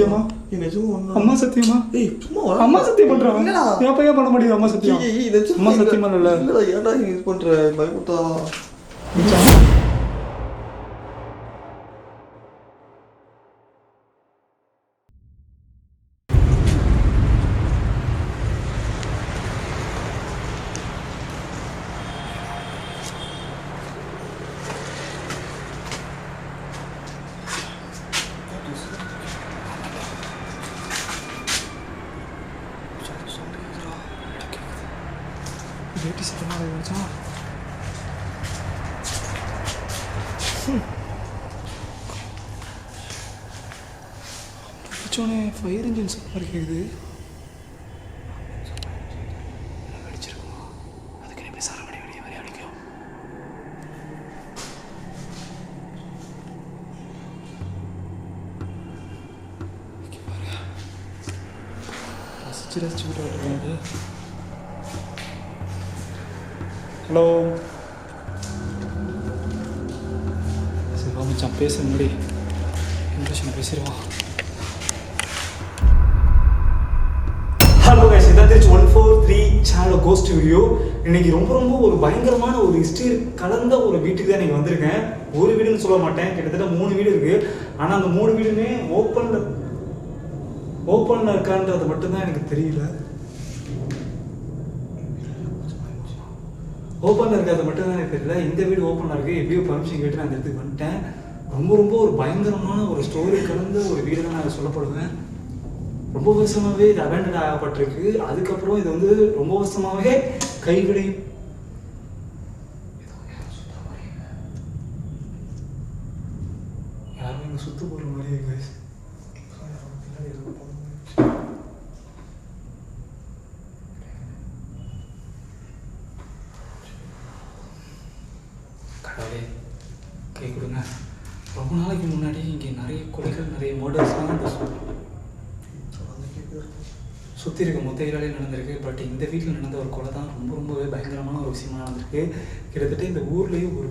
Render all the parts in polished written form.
சத்தியமா அம்மா சத்தியமா அம்மா சத்தியம் பண்றாங்க. என் பையன் பண்ண முடியாது. அம்மா சத்தியம் அம்மா சத்தியமா இல்ல. ஏன்டா இது பண்ற பயமுட்டா வேட்டி சத்தமாக இருந்துச்சா? வச்சோடனே ஃபயர் இன்ஜின் சத்தமாக இருக்குது. அடிச்சிருக்கோம். அதுக்கு நீ போய் சரவணி வெளியே வரைய அடிக்கும். பாரு ரசிச்சு ரசிச்சு விட்டு வருது. ஹலோ சரி மச்சான் பேச முடி இன்ட்ரெஸ்ட் பேசிடுவான். ஹலோ கைஸ், இதான் திருச்சி 143 சேனல் கோஸ்ட் வீடியோ. இன்னைக்கு ரொம்ப ஒரு பயங்கரமான ஒரு ஹிஸ்ட்ரி கலந்த ஒரு வீட்டுக்கு தான் நீங்கள் வந்திருக்கேன். ஒரு வீடுன்னு சொல்ல மாட்டேன், கிட்டத்தட்ட 3 வீடு இருக்குது. ஆனால் அந்த 3 வீடுமே ஓப்பனில் இருக்கான்றது மட்டும்தான் எனக்கு தெரியல. ஓப்பனில் இருக்கிறது மட்டும் தான் எனக்கு தெரியல. இந்த வீடு ஓப்பனில் இருக்குது. எப்படியோ பர்மிஷன் கேட்டு நான் அந்த இடத்துக்கு வந்துட்டேன். ரொம்ப ஒரு பயங்கரமான ஒரு ஸ்டோரி கலந்த ஒரு வீடு தான் நான் சொல்லப்படுவேன். ரொம்ப வருஷமாகவே இது அபேண்டட் ஆகப்பட்டிருக்கு. அதுக்கப்புறம் இது வந்து ரொம்ப வருஷமாகவே கைவிடை யாரும் இங்கே சுற்று போகிற மாதிரி இருக்கு. கடவுளே கை கொடுங்க. ரொம்ப நாளைக்கு முன்னாடி இங்கே நிறைய கொலைகள், நிறைய மர்டர்ஸ்லாம் சுற்றி இருக்க மொத்த ஏரியாலே நடந்திருக்கு. பட் இந்த வீட்டில் நடந்த ஒரு கொலை தான் ரொம்பவே பயங்கரமான ஒரு விஷயமா நடந்திருக்கு. கிட்டத்தட்ட இந்த ஊர்லேயே ஒரு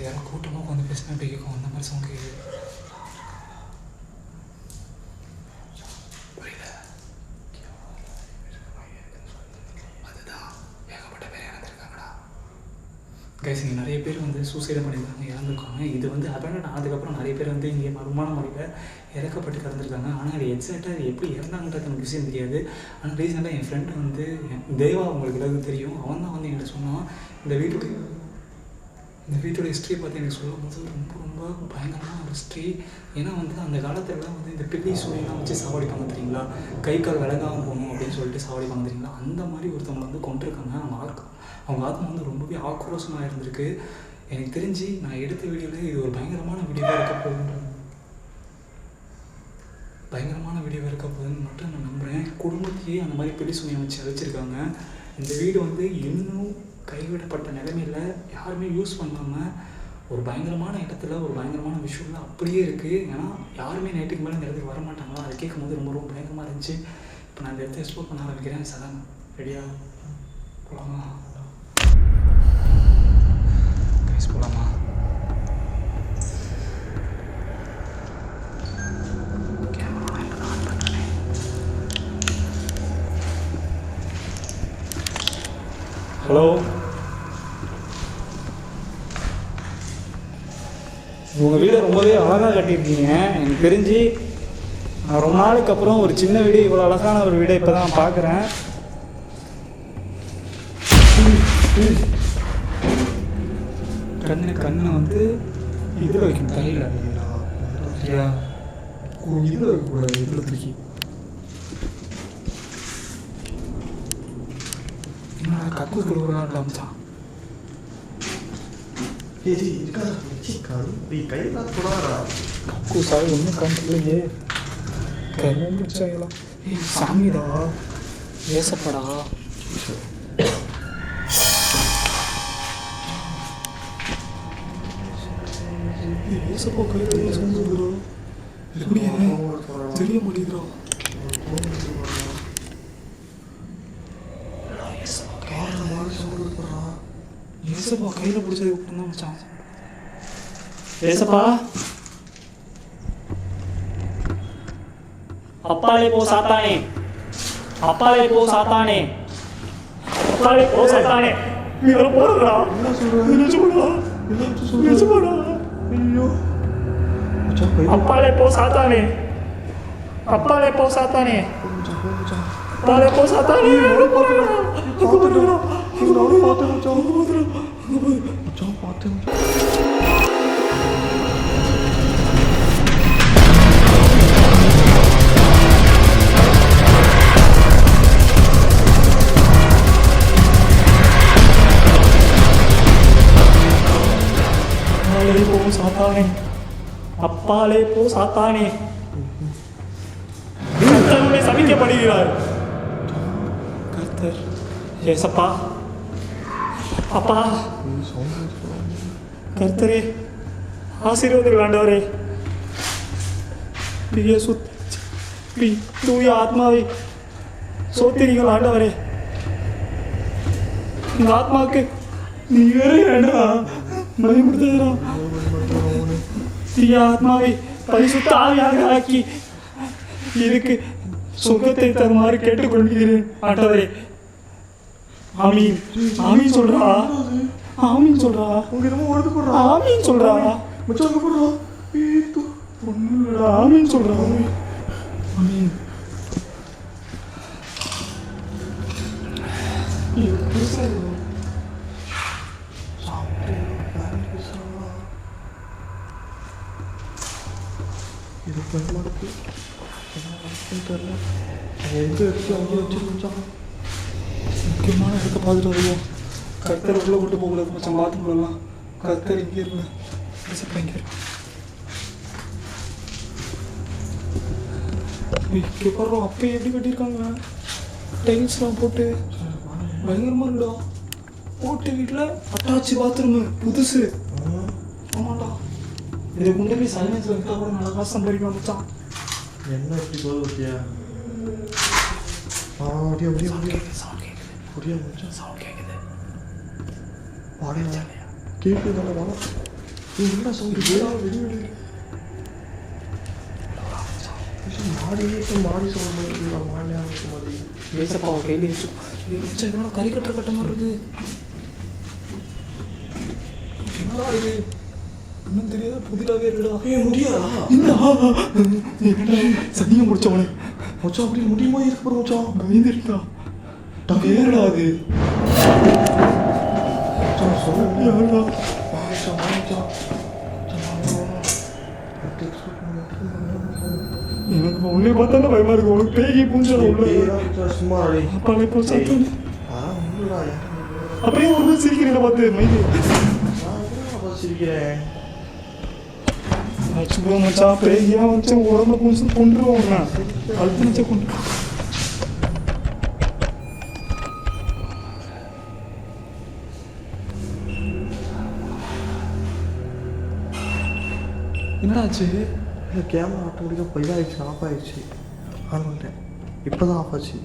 யாரும் கூட்டமாக உட்காந்து பேசினா எப்படி கேட்கும், அந்த மாதிரி சவுண்ட் கேட்குது. அதுதான் ஏகப்பட்ட பேர் இறந்துருக்காங்கடா கைஸ். இங்கே நிறைய பேர் வந்து சூசைடு பண்ணியிருக்காங்க, இறந்துருக்காங்க. இது வந்து அபேண்டட் ஆனதுக்கப்புறம் நிறைய பேர் வந்து இங்கே மர்மமான முறையில் இறக்கப்பட்டு கிடந்திருக்காங்க. ஆனால் அது எக்ஸாக்டாக அது எப்படி இறந்தாங்கன்றது எனக்கு விஷயம் தெரியாது. ஆனால் ரீசெண்டாக என் ஃப்ரெண்டு வந்து தேவா, உங்களுக்கு எல்லாருக்கும் தெரியும், அவன் தான் வந்து என்கிட்ட சொன்னான் இந்த வீட்டோட ஹிஸ்ட்ரி பார்த்து எனக்கு சொல்லும் போது ரொம்ப பயங்கரமான ஒரு ஹிஸ்ட்ரி. ஏன்னா வந்து அந்த காலத்துலலாம் வந்து இந்த பில்லி சூரியெலாம் வச்சு சாவடிப்பாங்க தெரியுங்களா, கை கால் விலகாமல் போகணும் அப்படின்னு சொல்லிட்டு சாவடிப்பாங்க தெரியுங்களா. அந்த மாதிரி ஒருத்தவங்க வந்து கொண்டிருக்காங்க. அவங்க ஆத்மா வந்து ரொம்பவே ஆக்ரோஷமாக இருந்திருக்கு. எனக்கு தெரிஞ்சு நான் எடுத்த வீடியோவில் இது ஒரு பயங்கரமான வீடியோவாக இருக்க போகுதுன்னு மட்டும் நான் நம்புகிறேன். குடும்பத்தையே அந்த மாதிரி பில்லி சூனியம் வச்சு அழைச்சிருக்காங்க. இந்த வீடு வந்து இன்னும் கைவிடப்பட்ட நிலைமையில் யாருமே யூஸ் பண்ணாமல் ஒரு பயங்கரமான இடத்துல ஒரு பயங்கரமான விஷயம்லாம் அப்படியே இருக்குது. ஏன்னா யாருமே நைட்டுக்கு மேலே இந்த இடத்துக்கு வர மாட்டாங்களா. அதை கேட்கும் போது ரொம்ப பயங்கரமாக இருந்துச்சு. இப்போ நான் இந்த இடத்த எக்ஸ்ப்ளோர் பண்ண ஆரம்பிக்கிறேன். சடன் ரெடியா போகலாமா கைஸ், போகலாமா? ஹலோ, உங்கள் வீடை ரொம்பவே அழகாக கட்டியிருக்கீங்க. எனக்கு தெரிஞ்சு நான் ரொம்ப நாளைக்கு அப்புறம் ஒரு சின்ன வீடு, இவ்வளோ அழகான ஒரு வீடை இப்போ தான் பார்க்குறேன். கண்ணை வந்து இதில் வைக்கணும், தலையில் சரியா? இதில் வைக்கக்கூடாது, இதில் தூக்கி கக்கூஸ் கொடுக்குறான் அமிச்சான். கக்கூஸா ஒன்றும் கண்டில்லையே, கரும்புச்சாயலாம். சாமிடா, ஏசப்படா. ஏசப்பா கையில் சொந்துக்கிறோம். தெரிய மாட்டேங்கிறா. ஏசப்பா கையில் பிடிச்சது தான் மச்சான். ஏசப்பா அப்பாலே போ சாத்தானே, அப்பாலே போ சாத்தானே, அப்பாலே போ சாத்தானே. இவர போறா நிஜமாடா, நிஜமாடா. ஐயோ மச்சான் கை அப்பாலே போ சாத்தானே, அப்பாலே போ சாத்தானே, அப்பாலே போ சாத்தானே. அப்பாலே போ சாத்தானே, அப்பாலே போ சாத்தானே. கர்த்தர் சபிக்கப்படுகிறார். கர்த்தர் ஏசப்பா, அப்பா, கர்த்தரே ஆசீர்வாதங்கள் ஆண்டவரே. தூய ஆத்மாவை சோத்திரிகள் ஆண்டவரே. இந்த ஆத்மாவுக்கு நீ வேறே வேண்டாம் பயமுடுத்துகிறா. தீய ஆத்மாவை பரிசுத்த ஆவியாக ஆக்கி இதுக்கு சுகத்தை தருமாறு கேட்டுக்கொள்கிறேன் ஆண்டவரே. ஆமீன் ஆமீன் சொல்றா, ஆமீன் சொல்றா, ஆமீன் சொல்றா, ஆமீன் சொல்றா, ஆமீன். இது பயமாருக்கு தெரியல. எங்கே எடுத்து அங்கே வச்சுருந்துச்சான். முக்கியமான இடத்த பார்த்துட்டு வருவோம். கர்த்தர் உள்ள கொண்டு போகக்கூடாது மச்சான். பார்த்து போடலாம். கர்த்தர் இங்கே இருங்க. இங்கே இருக்கு. இங்கே போடுறோம். அப்பயே எப்படி கட்டியிருக்காங்க டைல்ஸ்லாம் போட்டு பயங்கரமாக இருக்குடா. போட்டு வீட்டில் அட்டாச்சு பாத்ரூமு புதுசு. ஆமாண்டா. இதை கொண்டு போய் சைலன்ஸில் விட்டால் கூட நல்லா காசு சம்பாதிக்கலாம் மச்சான். என்ன இப்படி சொல்ல வச்சியா? அப்படியே அப்படியே அப்படியே சவுண்ட் கேட்குது. அப்படியே மச்சான் சவுண்ட் கேட்குது. வாடா கேட்குது தானே வாடா. நீ என்ன சவுண்டு வெடி வெடி மாடி மாடி சவுண்ட் மாடியாக இருக்கும் மாதிரி. ஏசப்பா கையில் வச்சு என்னோட கறி கட்டுற கட்ட மாதிரி இருக்குது. என்னடா இது இன்னும் தெரியாத புதிராகவே இருக்குடா. முடியாதா? சனியை முடிச்சவனே மச்சான் அப்படி முடியுமா இருக்க போகிற மச்சான். பயந்துருக்கா வேறடா அது. மச்சான் சொல்ல யாருடா? மச்சான் மச்சான் எனக்கு உன்னை பார்த்தா பயமா இருக்கு. உனக்கு பேகி பூஞ்சா உள்ள சும்மா அடி அப்பாலே போ சாத்தானே. ஒன்றுடா அப்படியே ஒரு நாள் சிரிக்கிறேன் பார்த்து மைது. நான் சிரிக்கிறேன். சும்மா மச்சான் பேகியா வச்சு உடம்புல பூஞ்சு கொண்டுருவோம். அழுத்து நிச்சா கொண்டு என்னடாச்சு? இந்த கேமரா ஆட்டோமேட்டிக்காக இதாகிடுச்சு, ஆஃப் ஆகிடுச்சு. ஆன் பண்ணிட்டேன். இப்போ தான் ஆஃப் ஆச்சு.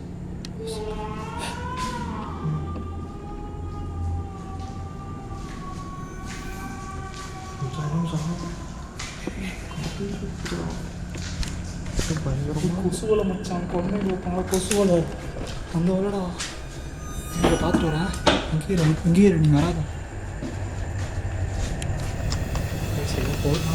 பயங்கரமாக கொசுவலை மச்சான் கொண்டு வைப்பாங்க. கொசுவலை அந்த வரடா. இங்கே பார்த்துட்டு வரேன். இங்கேயே இரு, நீ வராத. சரி போதும்.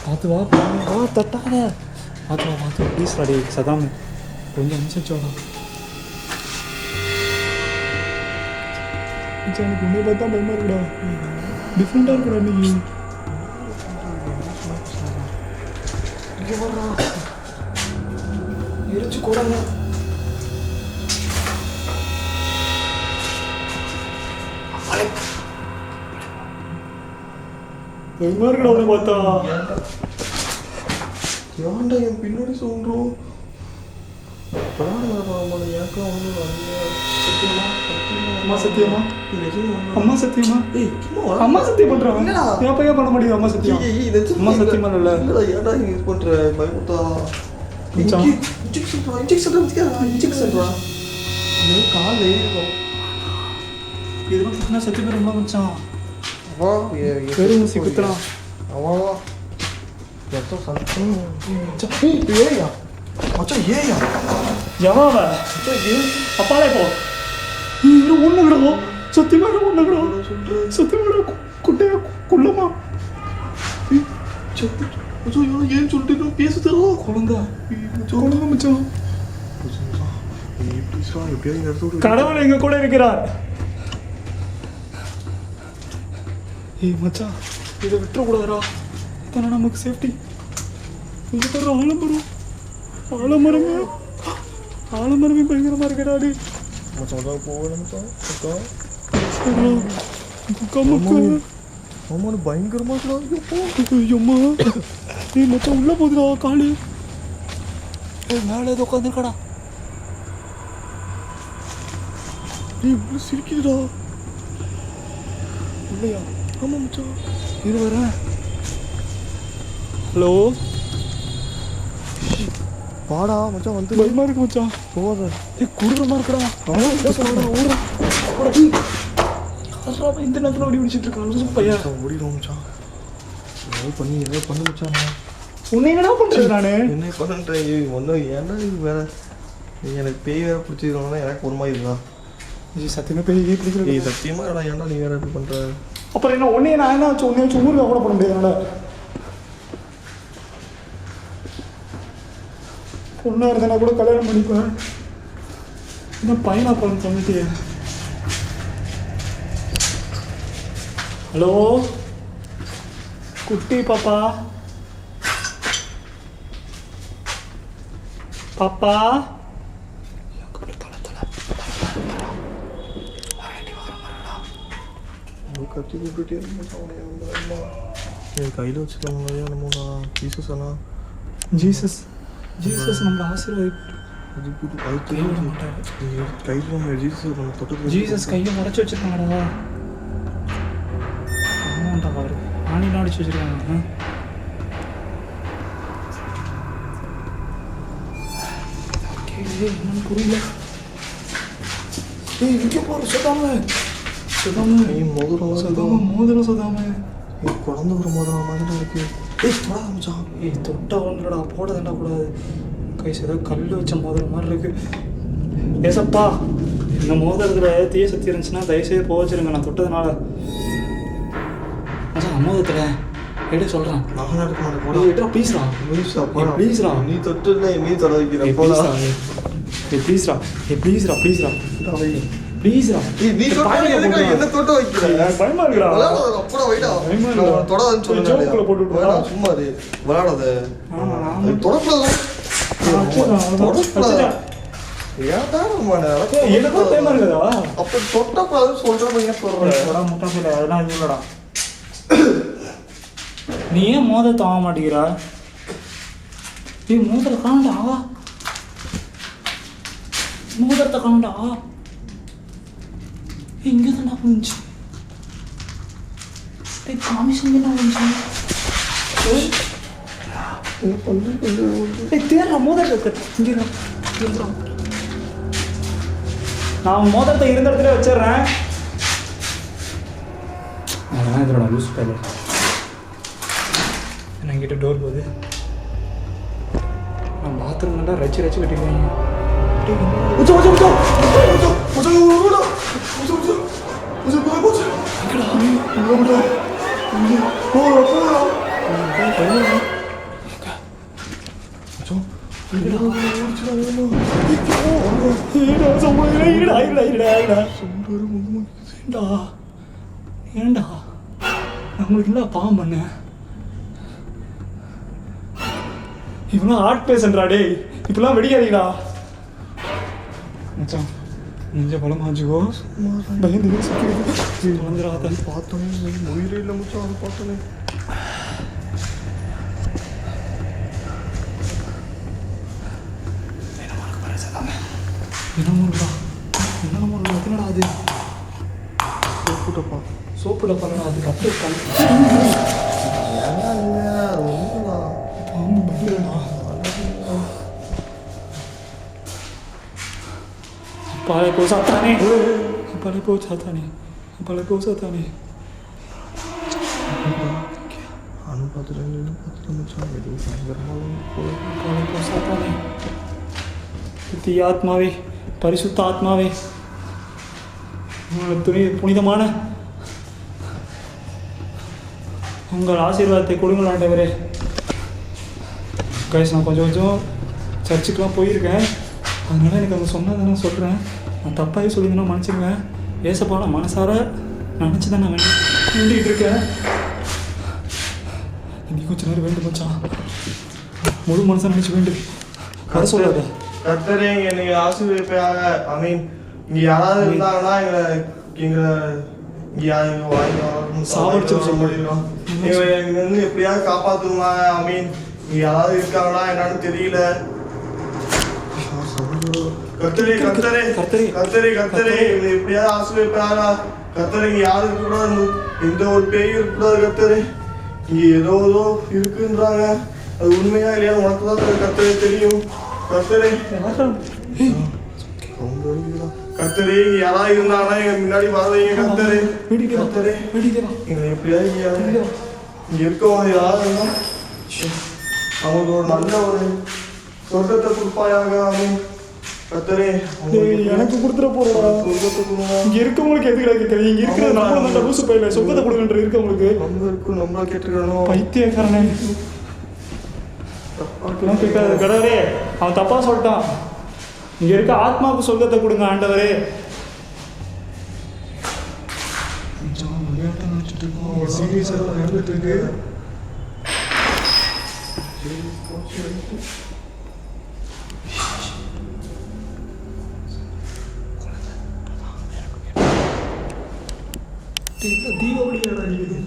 பார்த்து வா தட்டாத. பார்த்து வா பார்த்து ப்ளீஸ் ராடி சதாம் கொஞ்சம் அனுசரிச்சோடா. எனக்கு உன்னை பார்த்தா பயமா இருக்குடா. டிஃப்ரெண்டாக இருக்குடா இன்னைக்கு. இங்கே வர்றா எரிச்சு கூடங்க. பயமா இருக்குடா உன்னை பார்த்தா. ஏன்டா என் பின்னாடி சொல்கிறோம்? ஏக்கா ஒன்றும் அம்மா சத்தியமா நிஜமா அம்மா சத்தியமா ஏய் சும்மா அம்மா சத்தியம் பண்றான் என்னடா? என் பையன் பண்ண முடியும் அம்மா சத்தியம் அம்மா சத்தியமா இல்ல இல்லடா ஏன்டா நீ இது பண்ற பயமுட்டா மச்சான். இன்ஜெக்ஷன்டா கால் ஏறிடும் இதெல்லாம் குத்தினா செத்து பேர் மச்சான் வா பெரும் ஊசி குத்துறான் வா எத்தோ சத்தம் ஏயா மச்சான் ஏயா எவன் அவன்? மச்சான் ஏ அப்பாலே போ. ஒண்ணுகிறோம் சத்தியமா ஒண்ணுகிறோம் சத்தியமா குட்டையா குள்ளமா ஏன் சொல்லிட்டு பேசுதா குழந்தை குழந்தை மச்சான் எப்படியாவது எடுத்து கடவுள் எங்க கூட இருக்கிறார். ஏய் மச்சான் இதை விட்டுறக்கூடாதுடா இதான நமக்கு சேஃப்டி இங்கே தர ஆலமரமே பயங்கரமாக இருக்கடாடி மச்சான் போகல மச்சான் ஆமாம் பயங்கரமா ஐயம்மா ஏய் மச்சான் உள்ளே போகுதுடா காலு ஏய் மேலே ஏதோ உட்காந்துருக்கடா ஏய் உள்ள சிரிக்குதுடா இல்லையா ஆமா மச்சான் இது வரேன் ஹலோ வாடா மச்சான் வந்து பயமா இருக்கு மச்சான் போகாத ஏய் குடுறமா இருக்கடா இந்த நேரத்தில் ஓடி பிடிச்சிட்டு இருக்கான் பையன் மச்சான் ஓடிடும் மச்சான் ஏதாவது பண்ணு மச்சான் உன்னை என்னடா பண்ணுறது நான் என்ன பண்ணுறேன் ஒன்றும் ஏன்டா இது வேற எனக்கு பேய் வேற பிடிச்சிருக்கோம்னா எனக்கு ஒரு மாதிரி இருந்தா சத்தியமே பெரிய பிடிக்கிறது ஏய் சத்தியமா இல்லடா ஏன்டா நீ வேற இப்படி பண்ணுற அப்புறம் என்ன ஒன்னே நான் என்ன வச்சு ஒன்னே வச்சு ஊருக்கு கூட போட முடியாது என்னால் பொண்ணாக இருந்தேன்னா கூட கல்யாணம் பண்ணிப்பேன் என்ன பையனா பண்ணு பண்ணிட்டு ஹலோ குட்டி பாப்பா பாப்பா கத்தி கூப்பிட்டுட்டே என் கையில் வச்சுருக்காங்க என்னமோ ஜீசஸ் அண்ணா ஜீசஸ் ஜீசஸ் நம்மளை ஆசீர்வாதி அது புது அது தெரியும் கையில் நம்ம ஜீசஸ் நம்ம தொட்டு ஜீசஸ் கையை உடச்சி வச்சிருக்காங்கடா ஆமாண்டா அவரு ஆணிலாம் அடிச்சு வச்சிருக்காங்க என்னன்னு புரியல ஏய் இங்கே போகிற சொல்லாம நீ சொல்லாம மோதிரம் சொல்லாம குழந்தை ஒரு மோதிரம் மாதிரி இருக்கு ஏய் தொடாத மச்சான் ஏய் தொட்டா ஒன்றுடா போடதாண்டா கூடாது கைஸ் ஏதோ கல் வச்ச மோதிரம் மாதிரி இருக்கு ஏசப்பா இந்த மோதிரத்தில் தீய சக்தி இருந்துச்சுன்னா தயவுசெய்து போக வச்சிருங்க நான் தொட்டதுனால மச்சான் மோதிரத்தில் எடுக்க சொல்கிறேன் நான் எடுக்க மாட்டேன் போடா எடுறா ப்ளீஸ்ரா ப்ளீஸ்ரா நீ தொட்டு நீ தொட வைக்கிற போடா ப்ளீஸ்ரா ப்ளீஸ்ரா ப்ளீஸ்ரா ப்ளீஸ்ரா நீ தொட்டு என்ன தொட்டு வைக்கிற பயமா இருக்குடா அப்படா வைடா பயமா இருக்குடா. தொடாதன்னு ஜோக்குல சொல்லுங்க போட்டு விட்டுறா. சும்மா இரு விளையாடாத ஆமா, தொடக்கூடாது தொடக்கூடாது ஏன்டா நம்ம எனக்கு டைம் இருக்குதா அப்ப தொட்டக்கூடாதுன்னு சொல்றேன் சொல்றேன் முட்டை சில அதெல்லாம் இது இல்லடா நீ ஏன் மோதிரத்தை வாங்க மாட்டேங்கிறா மோதிரத்தை காணண்டா மோதிரத்தை காணண்டா இங்கே தான்டா போச்சு காமிஷன் என்ன போச்சு தேடுறா மோதிரத்தை இங்கே நான் மோதிரத்தை இருந்த இடத்துல வச்சிடுறேன் அதான் இதோட லூஸ் பேர் என்கிட்ட டோர் போகுது நான் பாத்ரூம் நல்லா ரச்சு ரச்சு கட்டிடுவேன் ஏண்டா உங்களுக்கு என்ன பாவம் பண்ண இவெல்லாம் ஆர்ட் பேசன்றா டேய் இப்பெல்லாம் வெடிக்காதீங்களா மச்சான் நெஞ்ச பலமா வச்சுக்கோ பயந்து சுற்றி வந்துடாத பார்த்தோன்னே உயிரே இல்லை முச்சோம் அது பார்த்தோன்னே என்னமோ இருக்கா என்னமோ இருக்கா என்னடா அது சோப்பு டப்பா சோப்பு டப்பாலாம் அது கப்பு ஏன்னா இல்லை அது ஒன்றுதான் பாம்பு பயங்கரடா. அப்பாலே போ சாத்தானே, அப்பாலே போ சாத்தானே, அப்பாலே போ சாத்தானே. அனு பார்த்துட்டு மச்சான் எதுவும் பயங்கரமாக அப்பாலே போ சாத்தானே. தீய ஆத்மாவே, பரிசுத்த ஆத்மாவே, புனிதமான உங்கள் ஆசீர்வாதத்தை கொடுங்கள் ஆண்டவரே. கைஸ், நான் கொஞ்சம் சர்ச்சுக்கெலாம் போயிருக்கேன். அதனால எனக்கு அவங்க சொன்னதை நான் சொல்கிறேன். நான் தப்பாகவே சொல்லியிருந்தேன்னா மன்னிச்சிருங்க. ஏசப்பா, நான் மனசார நினச்சி தான் நான் வேண்டிகிட்டு இருக்கேன். இன்னைக்கு கொஞ்சம் நேரம் வேண்டும் மச்சான், முழு மனசாக நினச்சி வேண்டும். கரை சொல்லாத. கர்த்தரே என்னை ஆசீர்வதிப்பாக. ஐ மீன் இங்கே யாராவது இருந்தாங்கன்னா எங்களை இங்கே யாரும் சாவடிச்சு சொல்ல முடியும். எங்களை இங்கேருந்து எப்படியாவது காப்பாற்றுமா. ஐ மீன் இங்கே யாராவது இருக்காங்களா என்னன்னு தெரியல. கர்த்தரே கர்த்தரே கர்த்தரே கர்த்தரே கர்த்தரே எங்களை எப்படியாவது ஆசீர்வதிப்பாக. கர்த்தரே இங்கே யாரும் இருக்கக்கூடாது, எந்த ஒரு பேயும் இருக்கக்கூடாது. கர்த்தரே இங்கே ஏதோ இருக்குன்றாங்க, அது உண்மையா இல்லையா உனக்கு தான் கர்த்தரே தெரியும். கர்த்தரே கர்த்தரே யாராவது இருந்தாங்கன்னா எங்க முன்னாடி வராதீங்க. கர்த்தரே கர்த்தரே எங்களை எப்படியாவது இங்க இருக்கவங்க யாராவது இருந்தா அவங்களுக்கு ஒரு நல்ல ஒரு சொர்க்கத்தை கொடுப்பாயாக. அவன் கர்த்தரே எனக்கு கொடுத்துட போறா. இங்க இருக்கவங்களுக்கு எதுக்கு கேட்கறீங்க? இங்க இருக்கிறது நம்மளும் அந்த லூசு பையில சொக்கத்தை கொடுங்கன்ற இருக்கவங்களுக்கு நம்ம இருக்கும் நம்மளா கேட்டுக்கணும். பைத்தியக்காரனே கேட்காது. கடவுளே, அவன் தப்பா சொல்லிட்டான். இங்க இருக்க ஆத்மாவுக்கு சொர்க்கத்தை கொடுங்க ஆண்டவரே. தீபாவளியாடா இது.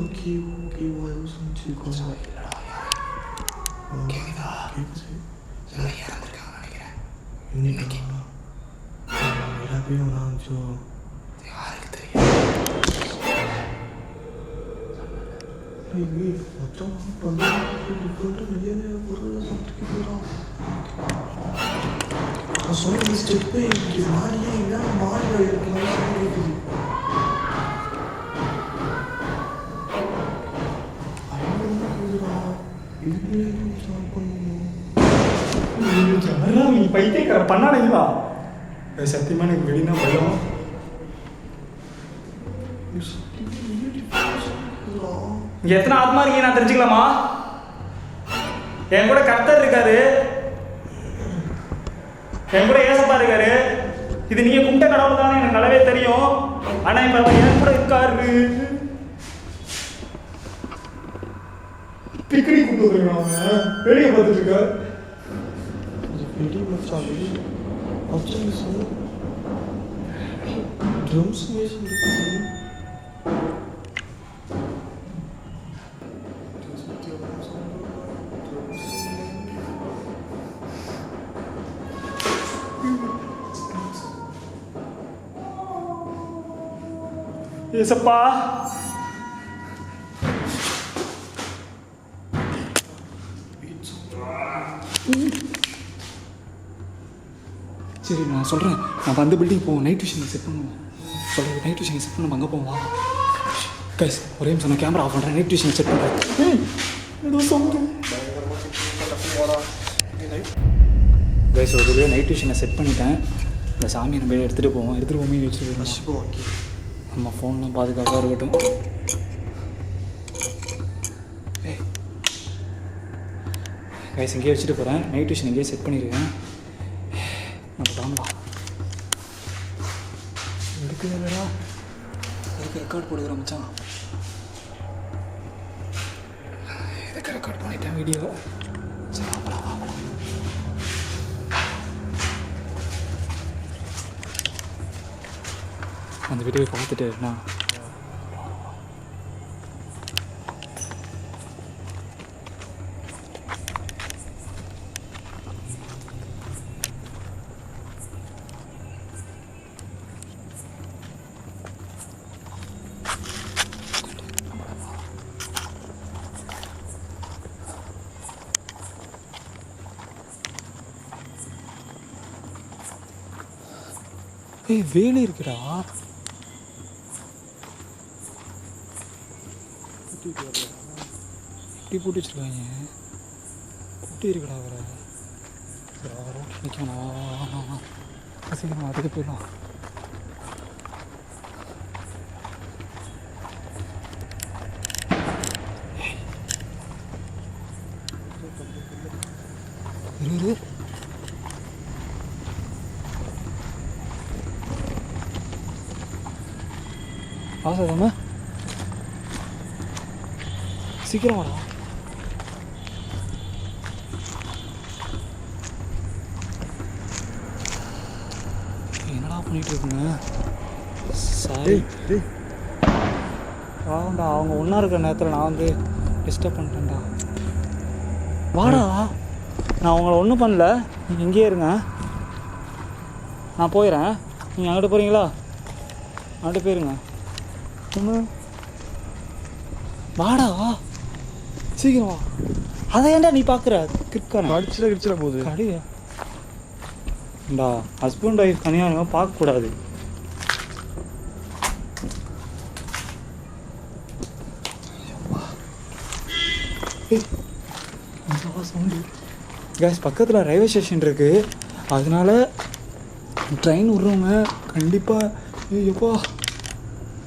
நீ பைத்தியக்கார பண்ணானீங்களா? சத்தியமா எனக்கு வெளினா பயம். இங்க எத்தனை ஆத்மா இருக்கீங்க நான் தெரிஞ்சுக்கலாமா? என் கூட கர்த்தர் இருக்காரு, என் கூட ஏசப்பா இருக்காரு. இது நீங்க கும்பிட்ட கடவுள் தானே எனக்கு நல்லாவே தெரியும். ஆனா இப்ப என் கூட இருக்காரு. பிக்னிக் கூப்பிட்டு வந்துருக்காங்க, வெளியே பார்த்துட்டு இருக்காரு. ட்ரம்ஸ் மியூசிக் இருக்குது. ஏசப்பா, சரி நான் சொல்கிறேன். நான் வந்து பில்டிங் போவோம், நைட் விஷயம் செட் பண்ணுவோம். சொல்கிறேன், நைட் விஷயம் செட் பண்ண அங்கே போவோம். வா கைஸ், ஒரே நிமிஷம் நான் கேமரா ஆஃப் பண்ணுறேன், நைட் விஷயம் செட் பண்ணுறேன். ஏதோ சொல்கிறேன் கைஸ். ஒரு வழியாக நைட் விஷயம் செட் பண்ணிட்டேன். இந்த சாமியை நம்ம எடுத்துகிட்டு போவோம். வச்சுட்டு போவோம். நம்ம ஃபோன்லாம் பாதுகாப்பாக இருக்கட்டும். கைஸ், இங்கேயே வச்சுட்டு போகிறேன். நைட் விஷயம் இங்கேயே செட் பண்ணியிருக்கேன். நம்ம தாமலாம் இருக்குது வேறா. அதுக்கு ரெக்கார்ட் போடுகிறேன் மச்சான். இதுக்கு ரெக்கார்ட் பண்ணிட்டேன் வீடியோ. சரி, வாங்கலாம். அந்த வீடியோவை பார்த்துட்டு நான் ஏய் வேலி இருக்குடா. இப்படி போட்டு வச்சுருக்காங்க. போட்டு இருக்குடா வேற. ரோட்டில் நிற்கணும். சீக்கிரம் அதுக்கு போயிடலாம். இரு ஆசாதாம சீக்கிரம் வாடா. என்னடா பண்ணிட்டு இருக்குங்க? சாரி வாங்கடா. அவங்க ஒன்றா இருக்கிற நேரத்தில் நான் வந்து டிஸ்டர்ப் பண்ணிட்டேன்டா. வாடா. நான் அவங்கள ஒன்றும் பண்ணல. நீங்கள் இங்கேயே இருங்க, நான் போயிடுறேன். நீங்கள் அங்கிட்ட போகிறீங்களா? அங்கிட்ட போயிருங்க. வாடா சீக்கிரம் வா. அதை ஏன்டா நீ பார்க்குற? கிற்கான கிடிச்சிட போகுது. கடிடா. ஹஸ்பண்ட் ஒய்ஃப் தனியாக பார்க்கக்கூடாது. சவுண்டு கேஸ் பக்கத்தில் ரயில்வே ஸ்டேஷன் இருக்குது. அதனால ட்ரெயின் விட்றவங்க கண்டிப்பாக எப்பா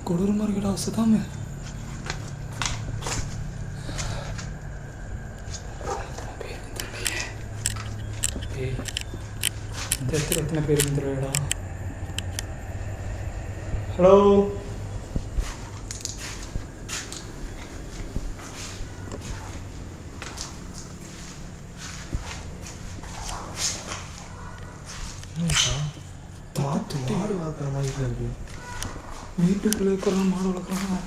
கொடூரமாக இருக்குடா. சுதாம இந்த இடத்துல எத்தனை பேர் இருந்துருடா. ஹலோ மாடு வளர்க்குற மாதிரி இருக்கு. வீட்டுக்குள்ளே இருக்கிற மாடு வளர்க்குறாங்க.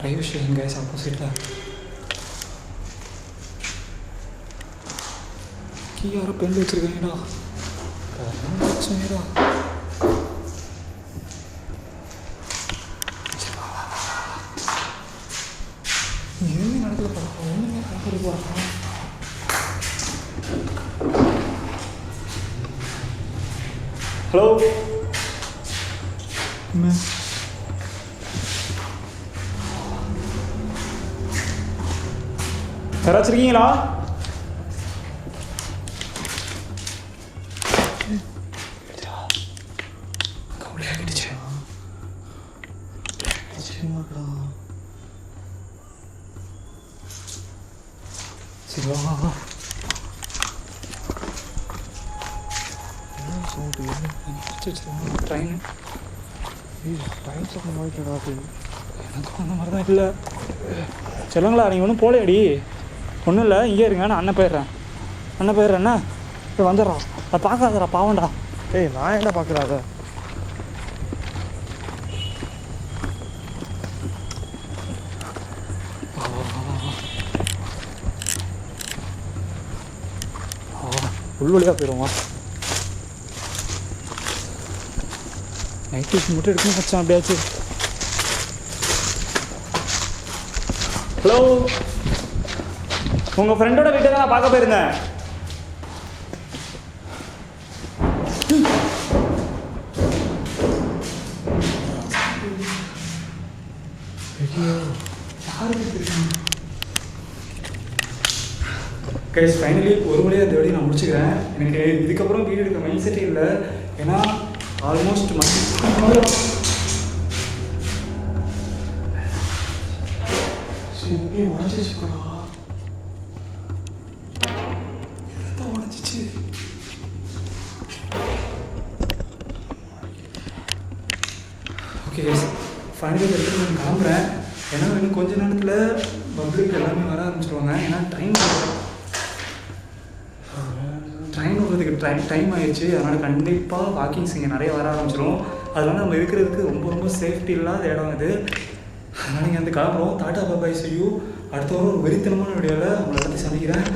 ரயில்வே ஸ்டேஷன் கேஸ் ஆப்போசிட்டில் கீ யாரோ பெண் வச்சுருக்காங்கடா. பிரச்சனைடா. எதுவுமே நடக்கல பார்ப்போம். ஒன்றுமே நடக்கிறது பார்ப்போம். ஹலோ யாராச்சும் இருக்கீங்களா? கவலையாகிடுச்சு. சரி வா. ட்ரெயின் சத்தம் போயிட்டுடா. எனக்கும் அந்த மாதிரி தான் இல்லை. சொல்லுங்களா நீங்கள் ஒன்றும் போலையடி. ஒன்றும் இல்லை, இங்கே இருங்க, நான் அண்ணன் போயிடுறேண்ணா. இப்போ வந்துடுறான். அதை பார்க்காதடா, பாவண்டா. ஏய் நான் என்ன பார்க்குறாத? உள்வழியாக போயிடுவோம். நைட் டியூஷன் மட்டும் எடுக்கணும் வச்சான் அப்படியாச்சு. ஹலோ உங்கள் ஃப்ரெண்டோட வீட்டை தான் நான் பார்க்க போயிருந்தேன். கைஸ் ஃபைனலி ஒரு வழியாக இந்த வழி நான் முடிச்சுக்கிறேன். எனக்கு இதுக்கப்புறம் வீடு எடுக்க மைண்ட் செட்டே இல்லை. ஏன்னா ஆல்மோஸ்ட் உடச்சிச்சு. ஓகே கைஸ் ஃபைனலி எடுத்து நான் கிளம்புறேன். ஏன்னா இன்னும் கொஞ்ச நேரத்தில் பப்ளிக் எல்லாமே வர ஆரம்பிச்சிருவாங்க. ஏன்னா ட்ரெயின் விடுறதுக்கு டைம் ஆயிடுச்சு. அதனால் கண்டிப்பாக வாக்கிங்ஸ் இங்கே நிறைய வர ஆரம்பிச்சிடும். அதனால் நம்ம இருக்கிறதுக்கு ரொம்ப சேஃப்டி இல்லாத இடம் இது. அதனால் நீங்கள் வந்து கிளம்புறோம். Tata bye C you. அடுத்த வாரம் ஒரு வெறித்தனமான வீடியோவில் உங்களை பற்றி சந்திக்கிறேன்.